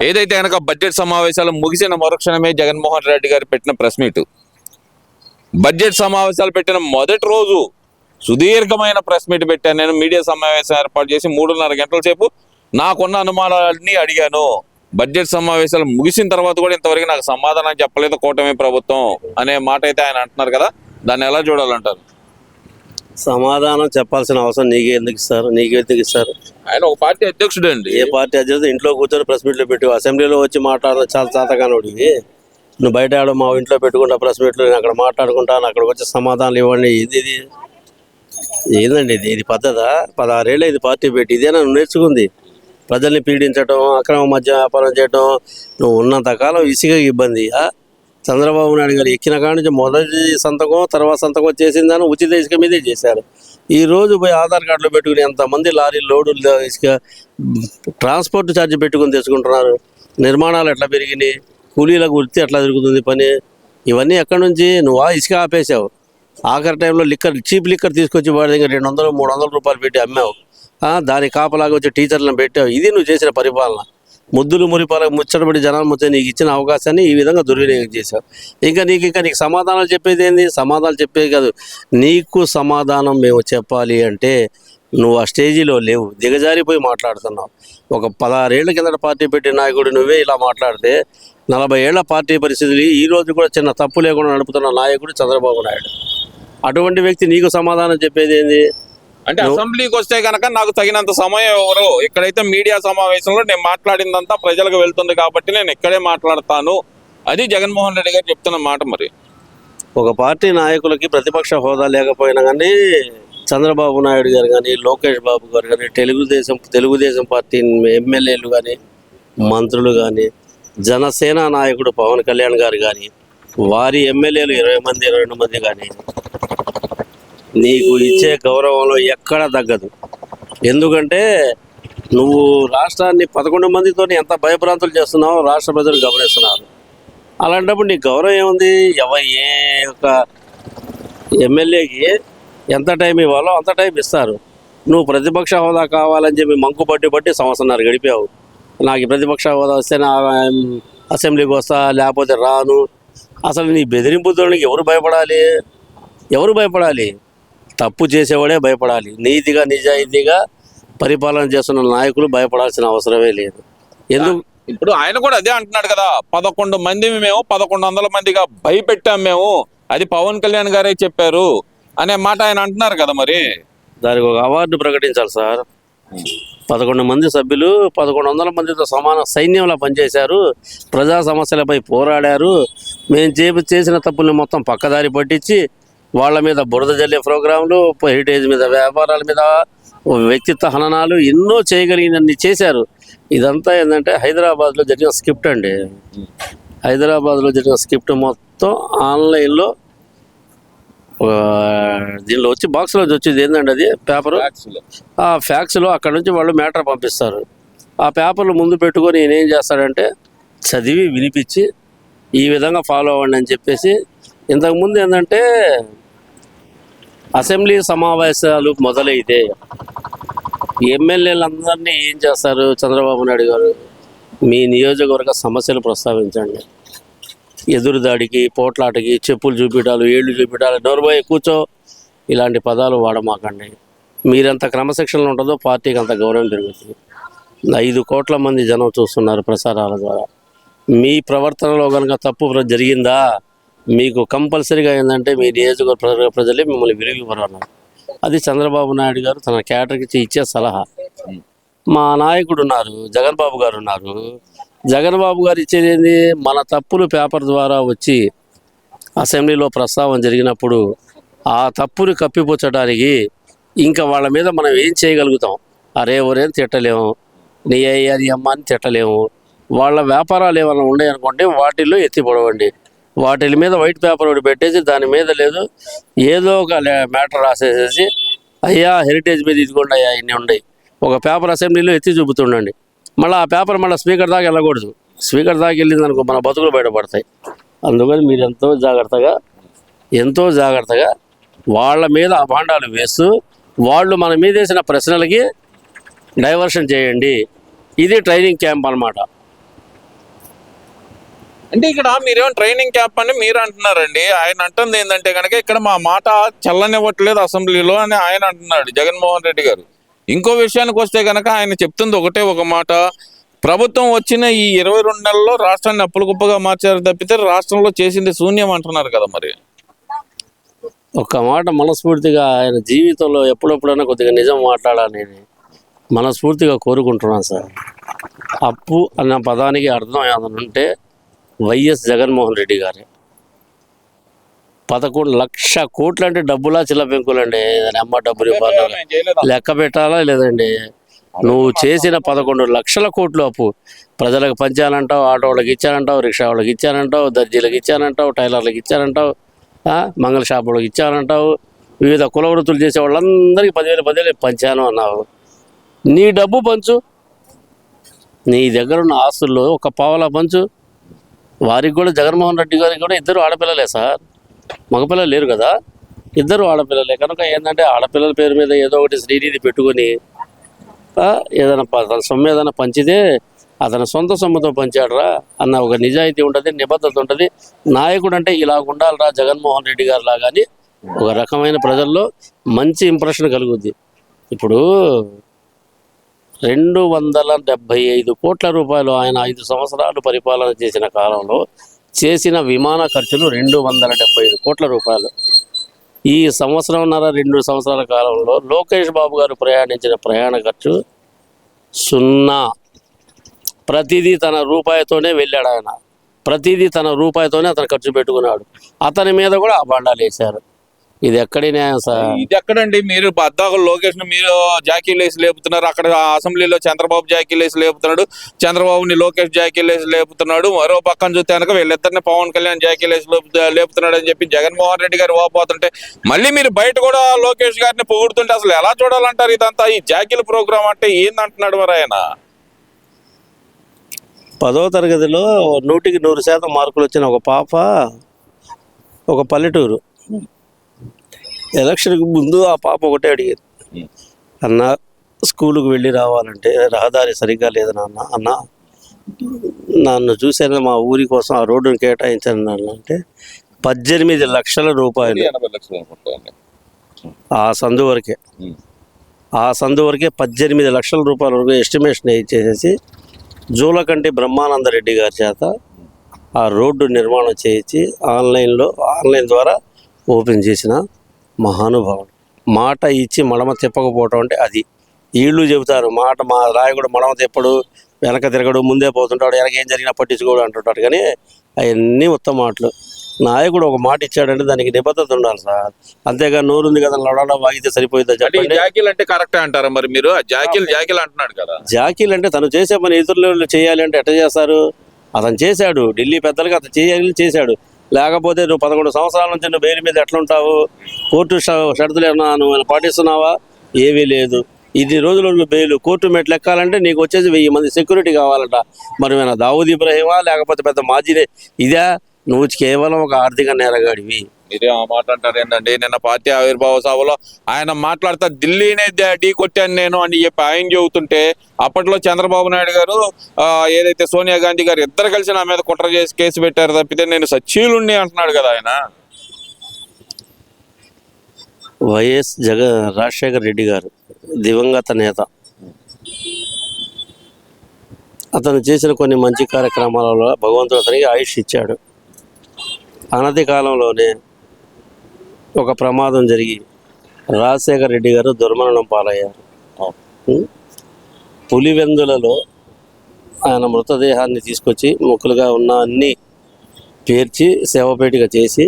ఏదైతే కనుక బడ్జెట్ సమావేశాలు ముగిసిన మరుక్షణమే జగన్మోహన్ రెడ్డి గారు పెట్టిన ప్రెస్ మీట్, బడ్జెట్ సమావేశాలు పెట్టిన మొదటి రోజు సుదీర్ఘమైన ప్రెస్ మీట్ పెట్టాను. నేను మీడియా సమావేశం ఏర్పాటు చేసి 3.5 గంటల సేపు నాకున్న అనుమానాలన్నీ అడిగాను. బడ్జెట్ సమావేశాలు ముగిసిన తర్వాత కూడా ఇంతవరకు నాకు సమాధానం చెప్పలేదు కూటమి ప్రభుత్వం అనే మాట అయితే ఆయన అంటున్నారు కదా, దాన్ని ఎలా చూడాలంటారు? సమాధానం చెప్పాల్సిన అవసరం నీకెందుకు ఇస్తారు? ఆయన ఒక పార్టీ అధ్యక్షుడు అండి. ఏ పార్టీ అధ్యక్షుడు? ఇంట్లో కూర్చొని ప్రెస్ మీట్లు పెట్టి అసెంబ్లీలో వచ్చి మాట్లాడడం చాలా చాతకానోడివి. నువ్వు బయట ఆడ మా ఇంట్లో పెట్టుకుంటా ప్రెస్ మీట్లు, నేను అక్కడ మాట్లాడుకుంటాను, అక్కడికి వచ్చి సమాధానాలు ఇవ్వండి. ఏందండి ఇది పద్ధతా? 16 ఏళ్ళు ఇది పార్టీ పెట్టి ఇదేనా నువ్వు నేర్చుకుంది? ప్రజల్ని పీడించడం, అక్రమ మద్య వ్యాపారం చేయడం. నువ్వు ఉన్నంతకాలం ఇసుక ఇబ్బంది. చంద్రబాబు నాయుడు గారు ఎక్కిన కాడి నుంచి మొదటి సంతకం తర్వాత సంతకం చేసిందని ఉచిత ఇసుక మీదే చేశారు. ఈ రోజు పోయి ఆధార్ కార్డులు పెట్టుకుని ఎంతమంది లారీ లోడు ఇసుక ట్రాన్స్పోర్ట్ ఛార్జ్ పెట్టుకుని తెచ్చుకుంటున్నారు. నిర్మాణాలు ఎట్లా పెరిగినాయి, కూలీలకు వృత్తి ఎట్లా జరుగుతుంది పని, ఇవన్నీ ఎక్కడి నుంచి? నువ్వు ఇసుక ఆపేసావు. ఆఖరి టైంలో చీప్ లిక్కర్ తీసుకొచ్చి వాడి దగ్గర 200-300 రూపాయలు పెట్టి అమ్మావు. దాని కాపలాగా వచ్చి టీచర్లను పెట్టావు. ఇది నువ్వు చేసిన పరిపాలన. ముద్దులు మురిపాలకు ముచ్చటపడి జనాలు మొత్తం నీకు ఇచ్చిన అవకాశాన్ని ఈ విధంగా దుర్వినియోగం చేశావు. నీకు సమాధానాలు చెప్పేది ఏంది? సమాధానాలు చెప్పేది కాదు, నీకు సమాధానం మేము చెప్పాలి అంటే నువ్వు ఆ స్టేజీలో లేవు, దిగజారిపోయి మాట్లాడుతున్నావు. ఒక 16 ఏళ్ల కిందట పార్టీ పెట్టిన నాయకుడు నువ్వే ఇలా మాట్లాడితే 40 ఏళ్ల పార్టీ పరిస్థితులు ఈ రోజు కూడా చిన్న తప్పు లేకుండా నడుపుతున్న నాయకుడు చంద్రబాబు నాయుడు. అటువంటి వ్యక్తి నీకు సమాధానం చెప్పేది ఏంది? అంటే అసెంబ్లీకి వస్తే కనుక నాకు తగినంత సమయం ఎవరు, ఇక్కడైతే మీడియా సమావేశంలో నేను మాట్లాడిందంతా ప్రజలకు వెళ్తుంది కాబట్టి నేను ఇక్కడే మాట్లాడతాను, అది జగన్మోహన్ రెడ్డి గారు చెప్తున్న మాట. మరి ఒక పార్టీ నాయకులకి ప్రతిపక్ష హోదా లేకపోయినా కానీ చంద్రబాబు నాయుడు గారు కానీ, లోకేష్ బాబు గారు కానీ, తెలుగుదేశం పార్టీ ఎమ్మెల్యేలు కానీ, మంత్రులు కానీ, జనసేన నాయకుడు పవన్ కళ్యాణ్ గారు కానీ, వారి ఎమ్మెల్యేలు 20 మంది 22 మంది కానీ నీకు ఇచ్చే గౌరవంలో ఎక్కడ తగ్గదు. ఎందుకంటే నువ్వు రాష్ట్రాన్ని 11 మందితో ఎంత భయభ్రాంతులు చేస్తున్నావో రాష్ట్ర ప్రజలు గమనిస్తున్నారు. అలాంటప్పుడు నీకు గౌరవం ఏముంది? ఏ యొక్క ఎమ్మెల్యేకి ఎంత టైం ఇవ్వాలో అంత టైం ఇస్తారు. నువ్వు ప్రతిపక్ష హోదా కావాలని చెప్పి మంకు బట్టి సంవత్సరాలు గడిపావు. నాకు ఈ ప్రతిపక్ష హోదా వస్తే నా అసెంబ్లీకి వస్తా, లేకపోతే రాను. అసలు నీ బెదిరింపుతోనికి ఎవరు భయపడాలి? తప్పు చేసేవాడే భయపడాలి. నీతిగా నిజాయితీగా పరిపాలన చేస్తున్న నాయకులు భయపడాల్సిన అవసరమే లేదు. ఎందుకు? ఇప్పుడు ఆయన కూడా అదే అంటున్నాడు కదా, 11 మంది మేము 1100 మందిగా భయపెట్టాం మేము, అది పవన్ కళ్యాణ్ గారే చెప్పారు అనే మాట ఆయన అంటున్నారు కదా. మరి దానికి ఒక అవార్డు ప్రకటించాలి సార్. 11 మంది సభ్యులు 1100 మందితో సమాన సైన్యంలో పనిచేశారు, ప్రజా సమస్యలపై పోరాడారు. మేము చేసిన తప్పుల్ని మొత్తం పక్కదారి పట్టించి వాళ్ళ మీద బురద జల్లే ప్రోగ్రాంలు, హెరిటేజ్ మీద, వ్యాపారాల మీద, వ్యక్తిత్వ హననాలు ఎన్నో చేయగలిగినన్ని చేశారు. ఇదంతా ఏంటంటే హైదరాబాద్లో జరిగిన స్క్రిప్ట్ అండి. హైదరాబాద్లో జరిగిన స్క్రిప్ట్ మొత్తం ఆన్లైన్లో దీనిలో వచ్చి బాక్స్లో వచ్చేది ఏంటంటే అది పేపరు, ఆ ఫ్యాక్స్లో అక్కడ నుంచి వాళ్ళు మ్యాటర్ పంపిస్తారు. ఆ పేపర్లు ముందు పెట్టుకొని నేనేం చేస్తాడంటే చదివి వినిపించి ఈ విధంగా ఫాలో అవ్వండి అని చెప్పేసి. ఇంతకుముందు ఏంటంటే అసెంబ్లీ సమావేశాలు మొదలైతే ఎమ్మెల్యేలందరినీ ఏం చేస్తారు? చంద్రబాబు నాయుడు గారు మీ నియోజకవర్గ సమస్యలు ప్రస్తావించండి, ఎదురుదాడికి, పోట్లాటకి, చెప్పులు చూపించాలి, ఏళ్ళు చూపించాలి, నోరుబోయి కూర్చో, ఇలాంటి పదాలు వాడమాకండి. మీరెంత క్రమశిక్షణలో ఉంటుందో పార్టీకి అంత గౌరవం పెరుగుతుంది. 5 కోట్ల మంది జనం చూస్తున్నారు ప్రసారాల ద్వారా. మీ ప్రవర్తనలో కనుక తప్పు జరిగిందా మీకు కంపల్సరీగా ఏంటంటే మీ నియోజకవర్గ ప్రజలే మిమ్మల్ని విలువన్నారు. అది చంద్రబాబు నాయుడు గారు తన క్యాడర్కి ఇచ్చే సలహా. మా నాయకుడు ఉన్నారు, జగన్ బాబు గారు ఉన్నారు. జగన్ బాబు గారు ఇచ్చేది ఏంది? మన తప్పులు పేపర్ ద్వారా వచ్చి అసెంబ్లీలో ప్రస్తావన జరిగినప్పుడు ఆ తప్పుని కప్పిపుచ్చడానికి ఇంకా వాళ్ళ మీద మనం ఏం చేయగలుగుతాం? అరే ఒరేం తిట్టలేము, నీ అయ్యా నీ అమ్మ అని తిట్టలేము. వాళ్ళ వ్యాపారాలు ఏమైనా ఉన్నాయనుకోండి వాటిల్లో ఎత్తిపడవండి. వాటి మీద వైట్ పేపర్ ఒకటి పెట్టేసి దాని మీద లేదు ఏదో ఒక మ్యాటర్ రాసేసేసి అయ్యా హెరిటేజ్ మీద ఇదిగోండి అయ్యా ఇన్ని ఉన్నాయి ఒక పేపర్ అసెంబ్లీలో ఎత్తి చూపుతుండండి. మళ్ళీ ఆ పేపర్ మళ్ళీ స్పీకర్ దాకా వెళ్ళకూడదు. స్పీకర్ దాకా వెళ్ళింది అనుకో మన బతుకులు బయటపడతాయి. అందుకని మీరు ఎంతో జాగ్రత్తగా వాళ్ళ మీద అభాండాలు వేస్తూ వాళ్ళు మన మీద వేసిన ప్రశ్నలకి డైవర్షన్ చేయండి. ఇది ట్రైనింగ్ క్యాంప్ అన్నమాట. అంటే ఇక్కడ మీరేమో ట్రైనింగ్ క్యాంప్ అని మీరు అంటున్నారండి. ఆయన అంటుంది ఏంటంటే కనుక ఇక్కడ మా మాట చల్లనివ్వట్లేదు అసెంబ్లీలో అని ఆయన అంటున్నాడు జగన్మోహన్ రెడ్డి గారు. ఇంకో విషయానికి వస్తే కనుక ఆయన చెప్తుంది ఒకటే ఒక మాట, ప్రభుత్వం వచ్చిన ఈ 22 నెలల్లో రాష్ట్రాన్ని అప్పుల కుప్పగా మార్చారు తప్పితే రాష్ట్రంలో చేసింది శూన్యం అంటున్నారు కదా. మరి ఒక్క మాట మనస్ఫూర్తిగా ఆయన జీవితంలో ఎప్పుడెప్పుడైనా కొద్దిగా నిజం మాట్లాడాలని మనస్ఫూర్తిగా కోరుకుంటున్నాను సార్. అప్పు అన్న పదానికి అర్థం ఏదైనా ఉంటే వైఎస్ జగన్మోహన్ రెడ్డి గారే. 11 లక్షల కోట్లు అంటే డబ్బులా చిల్ల పెంకులండి. అమ్మ డబ్బులు ఇవ్వాలి లెక్క పెట్టాలా లేదండి. నువ్వు చేసిన 11 లక్షల కోట్లు అప్పు ప్రజలకు పంచానంటావు, ఆటో వాళ్ళకి ఇచ్చానంటావు, రిక్షా వాళ్ళకి ఇచ్చానంటావు, దర్జీలకు ఇచ్చానంటావు, టైలర్లకు ఇచ్చానంటావు, మంగళ షాపులకు ఇచ్చానంటావు, వివిధ కుల వృత్తులు చేసే వాళ్ళందరికీ 10,000 పంచాను అన్నావు. నీ డబ్బు పంచు, నీ దగ్గర ఉన్న ఆస్తుల్లో ఒక పావలా పంచు. వారికి కూడా జగన్మోహన్ రెడ్డి గారికి కూడా 2 ఆడపిల్లలే సార్, మగపిల్లలు లేరు కదా, 2 ఆడపిల్లలే. కనుక ఏంటంటే ఆడపిల్లల పేరు మీద ఏదో ఒకటి శ్రీనిధి పెట్టుకొని ఏదైనా తన సొమ్ము ఏదైనా పంచితే అతని సొంత సొమ్ముతో పంచాడురా అన్న ఒక నిజాయితీ ఉంటుంది, నిబద్ధత ఉంటుంది. నాయకుడు అంటే ఇలా ఉండాలిరా జగన్మోహన్ రెడ్డి గారు లాగా అని ఒక రకమైన ప్రజల్లో మంచి ఇంప్రెషన్ కలుగుద్ది. ఇప్పుడు 275 కోట్ల రూపాయలు ఆయన 5 సంవత్సరాలు పరిపాలన చేసిన కాలంలో చేసిన విమాన ఖర్చులు 275 కోట్ల రూపాయలు. ఈ 1.5-2 సంవత్సరాల కాలంలో లోకేష్ బాబు గారు ప్రయాణించిన ప్రయాణ ఖర్చు 0. ప్రతిదీ తన రూపాయితోనే వెళ్ళాడు ఆయన, ప్రతిదీ తన రూపాయితోనే అతను ఖర్చు పెట్టుకున్నాడు. అతని మీద కూడా అబాండాలు వేశారు. ఇది ఎక్కడి న్యాయం సార్? ఇది ఎక్కడండి? మీరు బద్దాకులు లోకేష్ మీరు జాకీలు వేసి లేపుతున్నారు. అక్కడ అసెంబ్లీలో చంద్రబాబు జాకీలు వేసి లేపుతున్నాడు, చంద్రబాబుని లోకేష్ జాకీలు వేసి లేపుతున్నాడు. మరో పక్కన చూస్తే కనుక వీళ్ళిద్దరిని పవన్ కళ్యాణ్ జాకీలు వేసి లేపుతున్నాడు అని చెప్పి జగన్మోహన్ రెడ్డి గారు ఓపోతుంటే మళ్ళీ మీరు బయట కూడా లోకేష్ గారిని పొగుడుతుంటే అసలు ఎలా చూడాలంటారు ఇదంతా? ఈ జాకీల ప్రోగ్రామ్ అంటే ఏందంటున్నాడు మరి ఆయన? 10వ తరగతిలో 100కి 100% మార్కులు వచ్చిన ఒక పాప, ఒక పల్లెటూరు, ఎలక్షన్కి ముందు ఆ పాప ఒకటే అడిగేది, అన్న స్కూలుకు వెళ్ళి రావాలంటే రహదారి సరిగ్గా లేదు నాన్న, అన్న నన్ను చూసాను మా ఊరి కోసం ఆ రోడ్డును కేటాయించాను నాన్న అంటే 18 లక్షల రూపాయలు 80 లక్షలు అనుకుంటాను. ఆ సందు వరకే 18 లక్షల రూపాయల వరకు ఎస్టిమేషన్ ఇచ్చేసేసి జూలకంటి బ్రహ్మానందరెడ్డి గారి చేత ఆ రోడ్డు నిర్మాణం చేయించి ఆన్లైన్ ద్వారా ఓపెన్ చేసిన మహానుభావుడు. మాట ఇచ్చి మడమ తిప్పకపోవటం అంటే అది. వీళ్ళు చెబుతారు మాట, మా నాయకుడు మడమ తిప్పడు, వెనక తిరగడు, ముందే పోతుంటాడు, వెనక ఏం జరిగినా పట్టించుకోడు అంటుంటాడు. కానీ అవన్నీ ఉత్తమ మాటలు. నాయకుడు ఒక మాట ఇచ్చాడంటే దానికి నిబద్ధత ఉండాలి సార్. అంతేగా నోరు ఉంది కదా లడలా వాగితే సరిపోయిందా చెప్పండి. జాకీలు అంటే కరెక్టే అంటారా మరి మీరు? జాకీలు అంటున్నాడు కదా. జాకీలు అంటే తను చేసే పని ఇతరులు చేయాలి అంటే ఎట్లా చేస్తారు? అతను చేశాడు, ఢిల్లీ పెద్దలుగా అతను చేశాడు. లేకపోతే నువ్వు 11 సంవత్సరాల నుంచి నువ్వు బెయిల్ మీద ఎట్లుంటావు? కోర్టు షరతులు ఏమన్నా నువ్వు పాటిస్తున్నావా? ఏమీ లేదు. ఇన్ని రోజులు బెయిల్, కోర్టు మెట్లు ఎక్కాలంటే నీకు వచ్చేసి 1000 మంది సెక్యూరిటీ కావాలంట. మరి మన దావూద్ ఇబ్రహీమా లేకపోతే పెద్ద మాజీనే? ఇదే నువ్వు కేవలం ఒక ఆర్థిక నేరగాడివి. మీరే ఆ మాట అంటారు ఏంటండి? నిన్న పార్టీ ఆవిర్భావ సభలో ఆయన మాట్లాడుతా ఢిల్లీనే ఢీ కొట్టాను నేను అని చెప్పి ఆయన చెబుతుంటే అప్పట్లో చంద్రబాబు నాయుడు గారు ఏదైతే సోనియా గాంధీ గారు ఇద్దరు కలిసి నా మీద కుట్ర చేసి కేసు పెట్టారు తప్పితే నేను సచ్చీలుణ్ణి అంటున్నాడు కదా ఆయన. వైఎస్ రాజశేఖర రెడ్డి గారు దివంగత నేత. అతను చేసిన కొన్ని మంచి కార్యక్రమాలలో భగవంతుడు అతనికి ఆయుష్ ఇచ్చాడు. అనతి కాలంలోనే ఒక ప్రమాదం జరిగి రాజశేఖర రెడ్డి గారు దుర్మరణం పాలయ్యారు. పులివెందులలో ఆయన మృతదేహాన్ని తీసుకొచ్చి ముక్కలుగా ఉన్న అన్ని పేర్చి సేవపేటిగా చేసి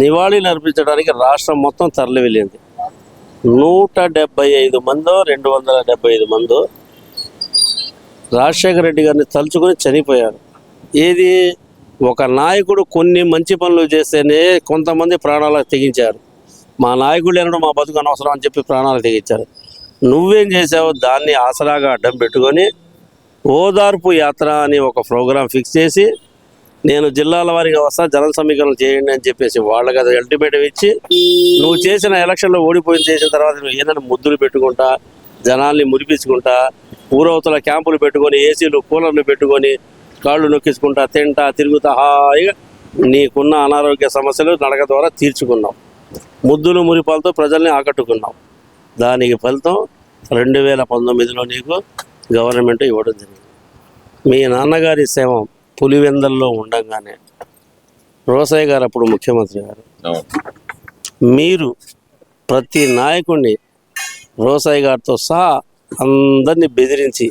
నివాళులు అర్పించడానికి రాష్ట్రం మొత్తం తరలి వెళ్ళింది. 175 మందో 275 మందో రాజశేఖర రెడ్డి గారిని తలుచుకొని చనిపోయారు. ఏది? ఒక నాయకుడు కొన్ని మంచి పనులు చేస్తేనే కొంతమంది ప్రాణాలకు తెగించారు. మా నాయకుడు అనడం మా బతుకు అనవసరం అని చెప్పి ప్రాణాలు తెగించారు. నువ్వేం చేసావు? దాన్ని ఆసరాగా అడ్డం పెట్టుకొని ఓదార్పు యాత్ర అని ఒక ప్రోగ్రాం ఫిక్స్ చేసి నేను జిల్లాల వారిగా వస్తా, జన సమీకరణ చేయండి అని చెప్పేసి వాళ్ళకి అది అల్టిమేటం ఇచ్చి నువ్వు చేసిన ఎలక్షన్లో చేసిన తర్వాత నువ్వు ఏదైనా ముద్దులు పెట్టుకుంటా, జనాల్ని మురిపించుకుంటా, ఊరవతల క్యాంపులు పెట్టుకొని, ఏసీలు కూలర్లు పెట్టుకొని కాళ్ళు నొక్కించుకుంటా తింటా తిరుగుతా హాయిగా నీకున్న అనారోగ్య సమస్యలు నడక ద్వారా తీర్చుకున్నావు. ముద్దులు మురిపాలతో ప్రజల్ని ఆకట్టుకున్నావు. దానికి ఫలితం 2019లో నీకు గవర్నమెంట్ ఇవ్వడం జరిగింది. మీ నాన్నగారి సేవ పులివెందల్లో ఉండగానే రోసయ్య గారు అప్పుడు ముఖ్యమంత్రి గారు, మీరు ప్రతి నాయకుడిని రోసయ్య గారితో సహా అందరినీ బెదిరించి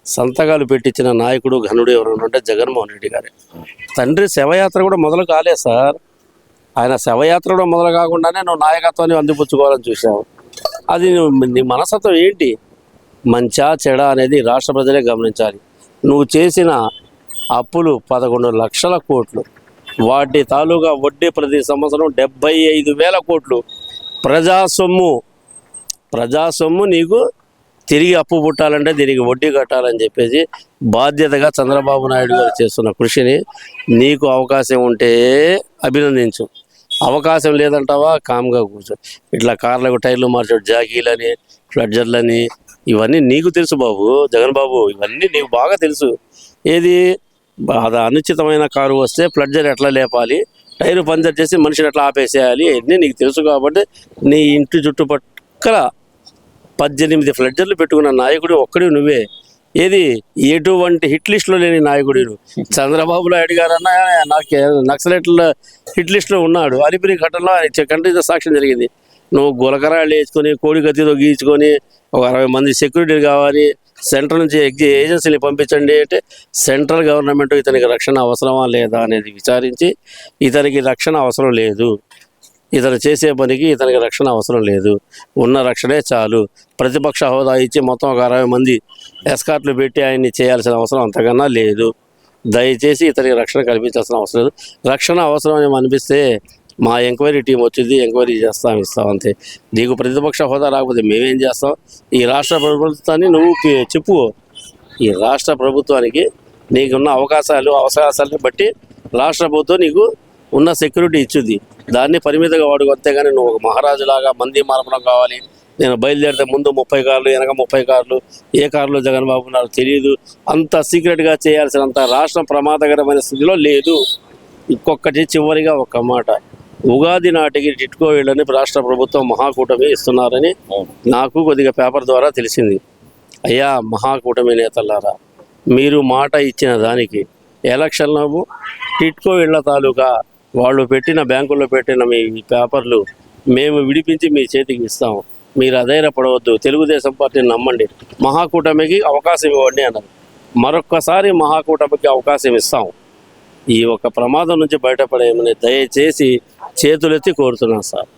సంతకాలు పెట్టించిన నాయకుడు ఘనుడు ఎవరైనా అంటే జగన్మోహన్ రెడ్డి గారే. తండ్రి శవయాత్ర కూడా మొదలు కాలేదు సార్. ఆయన శవయాత్ర కూడా మొదలు కాకుండానే నువ్వు నాయకత్వాన్ని అందిపుచ్చుకోవాలని చూసావు. అది నీ మనస్తత్వం ఏంటి? మంచా చెడా అనేది రాష్ట్ర ప్రజలే గమనించాలి. నువ్వు చేసిన అప్పులు 11 లక్షల కోట్లు, వాటి తాలూకా వడ్డీ ప్రతి సంవత్సరం 75,000 కోట్లు ప్రజాసొమ్ము నీకు తిరిగి అప్పు పుట్టాలంటే దీనికి వడ్డీ కట్టాలని చెప్పేసి బాధ్యతగా చంద్రబాబు నాయుడు గారు చేస్తున్న కృషిని నీకు అవకాశం ఉంటే అభినందించు. అవకాశం లేదంటావా కామ్గా కూర్చో. ఇట్లా కార్లకు టైర్లు మార్చాడు, జాకీలని, ఫ్లడ్జర్లని, ఇవన్నీ నీకు తెలుసు బాబు, జగన్ బాబు, ఇవన్నీ నీకు బాగా తెలుసు. ఏది అది అనుచితమైన కారు వస్తే ఫ్లడ్జర్ ఎట్లా లేపాలి, టైరు పంచర్ చేసి మనిషిని ఎట్లా ఆపేసేయాలి, ఇవన్నీ నీకు తెలుసు. కాబట్టి నీ ఇంటి చుట్టుపక్కల 18 ఫ్లడ్జర్లు పెట్టుకున్న నాయకుడు ఒక్కడి నువ్వే. ఏది ఎటువంటి హిట్ లిస్టులో లేని నాయకుడు చంద్రబాబు నాయుడు గారు అన్న నాకు నక్సలైట్ల హిట్ లిస్టులో ఉన్నాడు. అలిపిరి ఘటనలో ఆయన కంటితో సాక్ష్యం జరిగింది. నువ్వు గులకరాళ్ళు వేసుకొని కోడి గతితో గీచుకొని ఒక 60 మంది సెక్యూరిటీ కావాలి, సెంట్రల్ నుంచి ఏజెన్సీని పంపించండి అంటే సెంట్రల్ గవర్నమెంట్ ఇతనికి రక్షణ అవసరమా లేదా అనేది విచారించి ఇతనికి రక్షణ అవసరం లేదు, ఇతను చేసే పనికి ఇతనికి రక్షణ అవసరం లేదు, ఉన్న రక్షణే చాలు, ప్రతిపక్ష హోదా ఇచ్చి మొత్తం ఒక 60 మంది ఎస్కార్ట్లు పెట్టి ఆయన్ని చేయాల్సిన అవసరం అంతకన్నా లేదు, దయచేసి ఇతనికి రక్షణ కల్పించాల్సిన అవసరం లేదు, రక్షణ అవసరం అని అనిపిస్తే మా ఎంక్వైరీ టీం వచ్చింది, ఎంక్వైరీ ఇస్తాం అంతే. నీకు ప్రతిపక్ష హోదా రాకపోతే మేమేం చేస్తాం? ఈ రాష్ట్ర ప్రభుత్వాన్ని నువ్వు చెప్పు. ఈ రాష్ట్ర ప్రభుత్వానికి నీకున్న అవకాశాలని బట్టి రాష్ట్ర ప్రభుత్వం నీకు ఉన్న సెక్యూరిటీ ఇచ్చుద్ది, దాన్ని పరిమితంగా వాడుకో. అంతేగాని నువ్వు ఒక మహారాజులాగా మంది మార్పడం కావాలి, నేను బయలుదేరితే ముందు 30 కార్లు వెనక 30 కార్లు, ఏ కార్లు జగన్ బాబు నాకు తెలియదు, అంత సీక్రెట్గా చేయాల్సినంత రాష్ట్రం ప్రమాదకరమైన స్థితిలో లేదు. ఇంకొకటి చివరిగా ఒక మాట, ఉగాది నాటికి టిట్కో ఇళ్ళని రాష్ట్ర ప్రభుత్వం మహాకూటమి ఇస్తున్నారని నాకు కొద్దిగా పేపర్ ద్వారా తెలిసింది. అయ్యా మహాకూటమి నేతలారా, మీరు మాట ఇచ్చిన దానికి ఎలక్షన్లో టిట్కో ఇళ్ల తాలూకా వాళ్ళు పెట్టిన బ్యాంకుల్లో పెట్టిన మీ పేపర్లు మేము విడిపించి మీ చేతికి ఇస్తాము, మీరు అధైర్యపడవద్దు, తెలుగుదేశం పార్టీని నమ్మండి, మహాకూటమికి అవకాశం ఇవ్వండి అన్నారు. మరొక్కసారి మహాకూటమికి అవకాశం ఇస్తాం. ఈ ఒక ప్రమాదం నుంచి బయటపడేయమని దయచేసి చేతులెత్తి కోరుతున్నాను సార్.